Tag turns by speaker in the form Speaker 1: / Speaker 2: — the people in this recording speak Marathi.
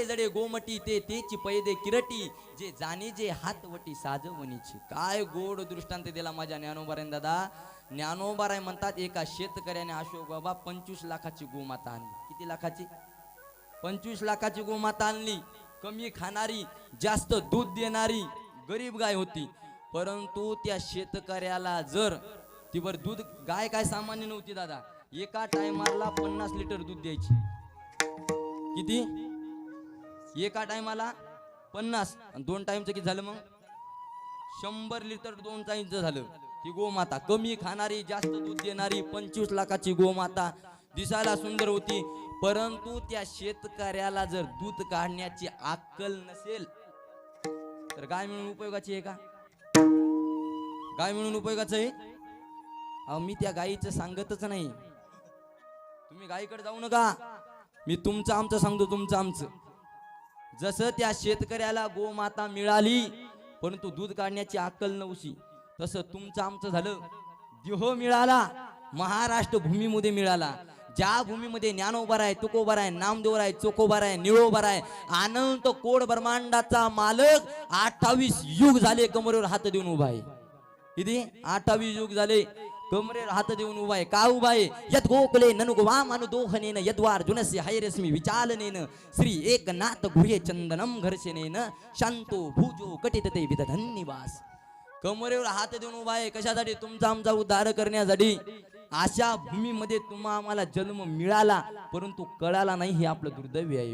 Speaker 1: जडे गोमटी ते तेची पैदे किरटी जे जाणे जे हातवटी साजवणीची. काय गोड दृष्टांत दिला माझ्या ज्ञानोबारायन दादा. ज्ञानोबाराय म्हणतात एका शेतकऱ्याने अशोक बाबा 25 लाखाची गोमाता आणली. किती लाखाची? 25 लाखाची गोमाता आणली. कमी खाणारी जास्त दूध देणारी गरीब गाय होती. परंतु त्या शेतकऱ्याला जर तीवर दूध, गाय काय सामान्य नव्हती दादा, एका टायमाला 50 लिटर दूध द्यायची. किती? एका टायमाला 50 आणि 2 टाइमचं किती झालं मग? 100 लिटर 2 टाइमचं झालं. ती गोमाता कमी खाणारी जास्त दूध देणारी 25 लाखाची गोमाता दिसायला सुंदर होती. परंतु त्या शेतकऱ्याला जर दूध काढण्याची अक्कल नसेल तर गाय म्हणून उपयोगाची आहे का? गाय म्हणून उपयोगाचं आहे? मी त्या गायीचं सांगतच नाही. तुम्ही गायीकडे जाऊ नका. मी तुमचं आमचं सांगतो, तुमचं आमचं. जसं त्या शेतकऱ्याला गोमाता मिळाली परंतु दूध काढण्याची अक्कल नव्हती, तसं तुमचं आमचं झालं. देह मिळाला, महाराष्ट्र भूमीमध्ये मिळाला. ज्या भूमीमध्ये ज्ञानोबाराय, तुकोबाराय, नामदेवराय, चोकोबाराय, निळोबाराय, अनंत कोड ब्रह्मांडाचा मालक 28 युग झाले कमरेवर हात देऊन उभा आहे. किती? 28 युग झाले कमरेवर हात देऊन उभा आहे. का उभा आहे? यद गोकुले ननुगवा मनुदोहनेन यद्वार्जुनस्य हैरस्मि विचालनेन श्री एकनाथ गुहे चंदनम घर्षणेन शांतो भुजो कटितते विदधन्निवास. कमरेवर हात देऊन उभा आहे. कशासाठी? तुमचा आमचा उद्धार करण्यासाठी. अशा भूमीमध्ये तुम्हा आम्हाला जन्म मिळाला परंतु कळाला नाही, हे आपलं दुर्दैव आहे.